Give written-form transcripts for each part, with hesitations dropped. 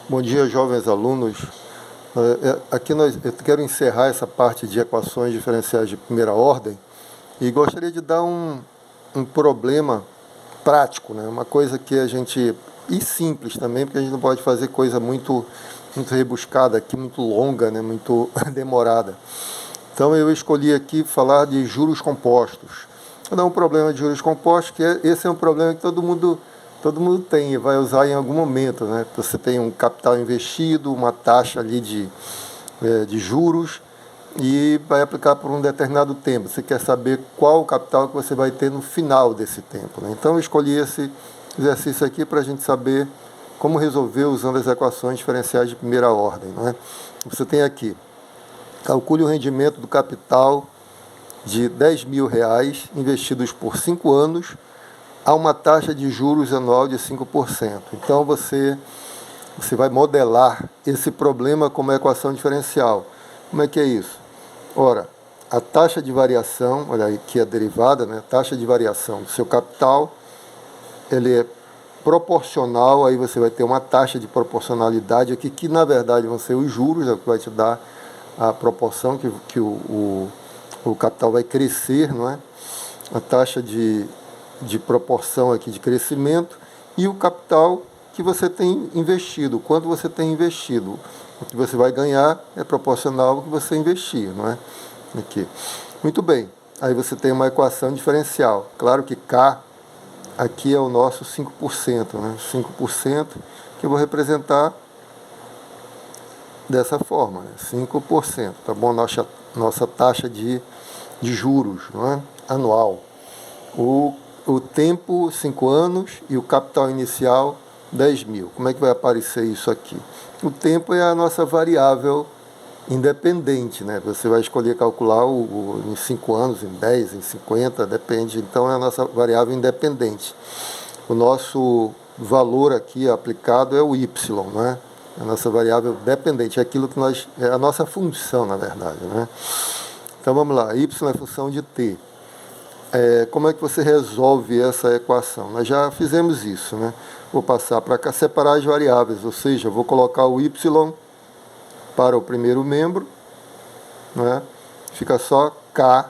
Bom dia, jovens alunos. Aqui eu quero encerrar essa parte de equações diferenciais de primeira ordem e gostaria de dar um problema prático, né? Uma coisa que a gente... E simples também, porque a gente não pode fazer coisa muito rebuscada aqui, muito longa, né? Muito demorada. Então eu escolhi aqui falar de juros compostos. Vou dar um problema de juros compostos, esse é um problema que todo mundo tem e vai usar em algum momento, né? Você tem um capital investido, uma taxa ali de juros e vai aplicar por um determinado tempo. Você quer saber qual o capital que você vai ter no final desse tempo, né? Então eu escolhi esse exercício aqui para a gente saber como resolver usando as equações diferenciais de primeira ordem, né? Você tem aqui, calcule o rendimento do capital de R$ 10.000 investidos por 5 anos a uma taxa de juros anual de 5%. Então você vai modelar esse problema como equação diferencial. Como é que é isso? Ora, a taxa de variação, olha aí aqui a derivada, né? A taxa de variação do seu capital, ele é proporcional, aí você vai ter uma taxa de proporcionalidade aqui, que na verdade vão ser os juros, é o que vai te dar a proporção que o capital vai crescer, não é? A taxa de proporção aqui de crescimento e o capital que você tem investido, quanto você tem investido. O que você vai ganhar é proporcional ao que você investir, não é? Aqui. Muito bem. Aí você tem uma equação diferencial. Claro que K aqui é o nosso 5%, né? 5% que eu vou representar dessa forma, né? 5%, tá bom? Nossa taxa de juros, não é? Anual. O tempo, 5 anos, e o capital inicial, 10.000. Como é que vai aparecer isso aqui? O tempo é a nossa variável independente, né? Você vai escolher calcular em 5 anos, em 10, em 50, depende. Então é a nossa variável independente. O nosso valor aqui aplicado é o y, né? A nossa variável dependente, é aquilo que é a nossa função, na verdade, né? Então vamos lá, y é função de t. Como é que você resolve essa equação? Nós já fizemos isso, né? Vou passar para cá, separar as variáveis, ou seja, vou colocar o y para o primeiro membro, né? Fica só k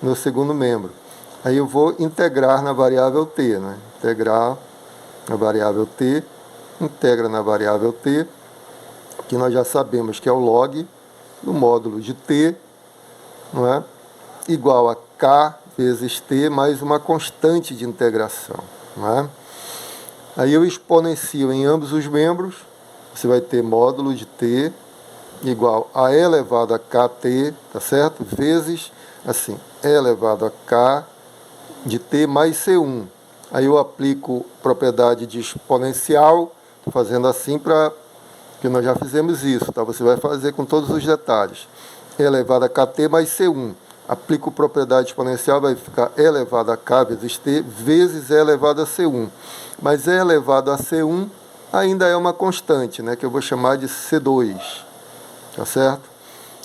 no segundo membro. Aí eu vou integrar na variável t, né? Integrar na variável t, integra na variável t, que nós já sabemos que é o log do módulo de t, não é? Igual a k vezes t mais uma constante de integração, não é? Aí eu exponencio em ambos os membros, você vai ter módulo de t igual a e elevado a kt, tá certo? Vezes, assim, e elevado a k de t mais c1. Aí eu aplico propriedade de exponencial, fazendo assim porque nós já fizemos isso, tá? Você vai fazer com todos os detalhes. E elevado a kt mais c1. Aplico propriedade exponencial, vai ficar e elevado a k vezes t vezes e elevado a c1. Mas e elevado a c1 ainda é uma constante, né, que eu vou chamar de c2. Tá certo?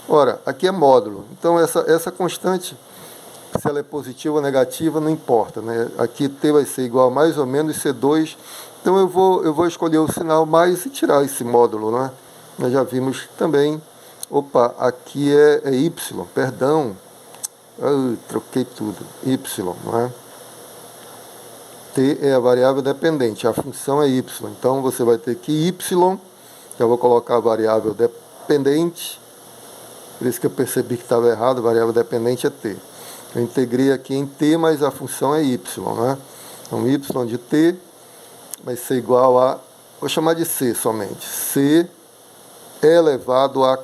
Ora, aqui é módulo. Então, essa constante, se ela é positiva ou negativa, não importa, né? Aqui t vai ser igual a mais ou menos c2. Então, eu vou escolher o sinal mais e tirar esse módulo, né? Nós já vimos também. Opa, aqui é y, perdão. Troquei tudo. Y, não é? T é a variável dependente, a função é y. Então, você vai ter que y, já vou colocar a variável dependente, por isso que eu percebi que estava errado, a variável dependente é t. Eu integrei aqui em t, mas a função é y, né? Então, y de t vai ser igual a, vou chamar de c somente, c elevado a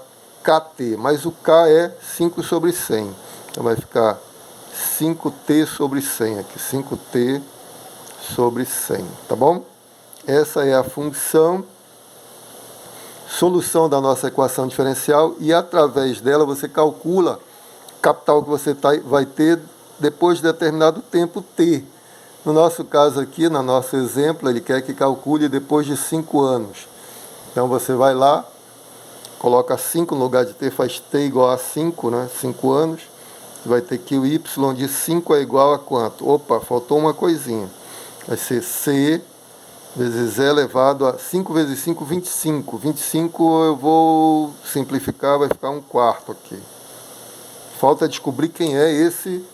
kt, mas o k é 5 sobre 100. Então vai ficar 5t sobre 100 aqui, 5t sobre 100, tá bom? Essa é a função, solução da nossa equação diferencial, e através dela você calcula o capital que você vai ter depois de determinado tempo t. No nosso caso aqui, no nosso exemplo, ele quer que calcule depois de 5 anos. Então você vai lá, coloca 5 no lugar de t, faz t igual a 5, né? 5 anos. Você vai ter que o y de 5 é igual a quanto? Opa, faltou uma coisinha. Vai ser c vezes z elevado a 5 vezes 5, 25. 25 eu vou simplificar, vai ficar 1/4 aqui. Falta descobrir quem é esse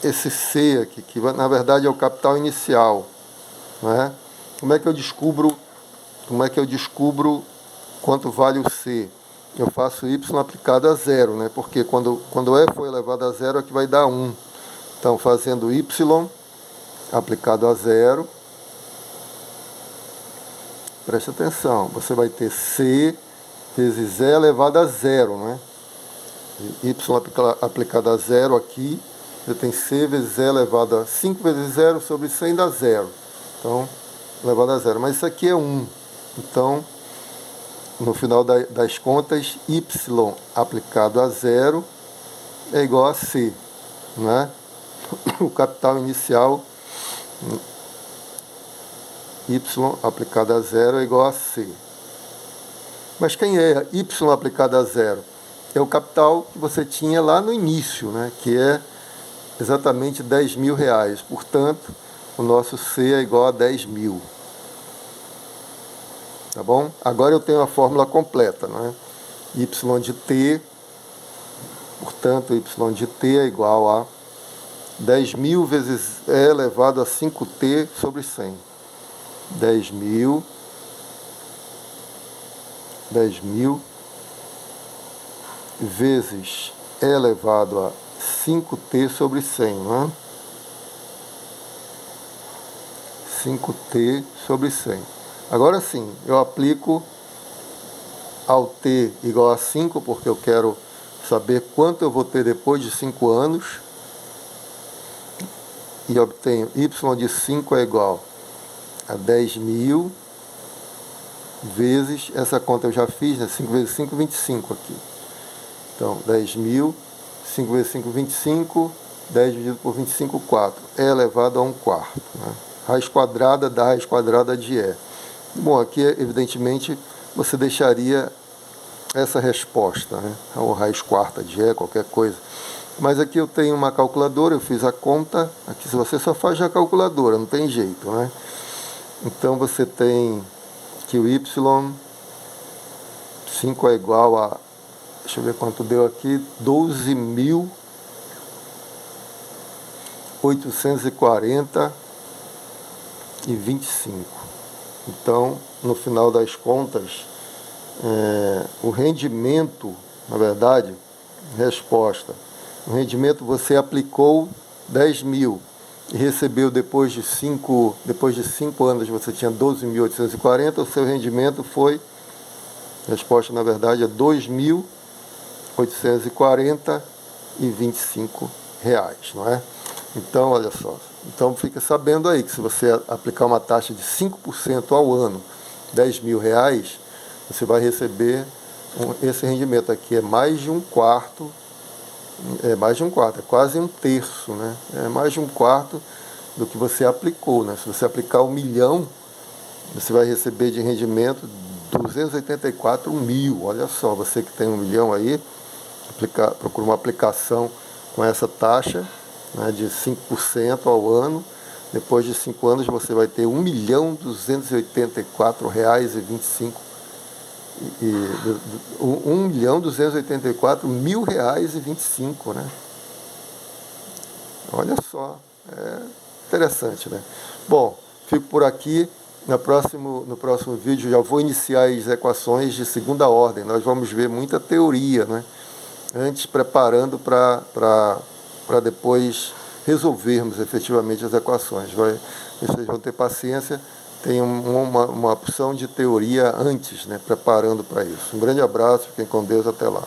C aqui, que na verdade é o capital inicial. Né? Como é que eu descubro quanto vale o C? Eu faço y aplicado a zero, né? Porque quando E for elevado a zero é que vai dar 1. Então, fazendo y aplicado a zero, preste atenção, você vai ter C vezes Z elevado a zero, né? Y aplicado a zero aqui, você tem C vezes Z elevado a 5 vezes 0 sobre 100 dá zero. Então, elevado a zero. Mas isso aqui é 1. Então, no final das contas, y aplicado a zero é igual a C, né? O capital inicial, y aplicado a zero é igual a C. Mas quem é y aplicado a zero? É o capital que você tinha lá no início, né? Que é exatamente 10 mil reais. Portanto, o nosso C é igual a 10 mil. Tá bom? Agora eu tenho a fórmula completa, não é? Y de t, portanto, y de t é igual a 10 mil vezes E elevado a 5t sobre 100. 10 mil vezes E elevado a 5t sobre 100, não é? 5t sobre 100. Agora sim, eu aplico ao t igual a 5, porque eu quero saber quanto eu vou ter depois de 5 anos. E obtenho y de 5 é igual a 10 mil vezes, essa conta eu já fiz, né? 5 vezes 5, 25 aqui. Então, 10 mil, 5 vezes 5, 25, 10 dividido por 25, 4. É elevado a 1/4. Né? Raiz quadrada da raiz quadrada de E. Bom, aqui, evidentemente, você deixaria essa resposta, né? Ou raiz quarta de E, qualquer coisa. Mas aqui eu tenho uma calculadora, eu fiz a conta. Aqui você só faz na calculadora, não tem jeito, né? Então você tem que o y, 5 é igual a, deixa eu ver quanto deu aqui, 12.840,25. Então, no final das contas, o rendimento, na verdade, resposta, o rendimento você aplicou 10 mil e recebeu depois de 5 anos você tinha 12.840, o seu rendimento foi, a resposta na verdade é 2.840,25 reais, não é? Então, olha só, então fica sabendo aí que se você aplicar uma taxa de 5% ao ano, 10 mil reais, você vai receber esse rendimento aqui, é mais de 1/4, é quase 1/3, né? É mais de 1/4 do que você aplicou, né? Se você aplicar 1 milhão, você vai receber de rendimento 284 mil. Olha só, você que tem 1 milhão aí, procura uma aplicação com essa taxa, né, de 5% ao ano. Depois de 5 anos você vai ter R$1.284,25. R$1.284.000,25, né? Olha só, é interessante, né? Bom, fico por aqui. No próximo vídeo já vou iniciar as equações de segunda ordem. Nós vamos ver muita teoria, né? Antes preparando para depois resolvermos efetivamente as equações. Vocês vão ter paciência. Tem uma opção de teoria antes, né, preparando para isso. Um grande abraço, fiquem com Deus, até lá.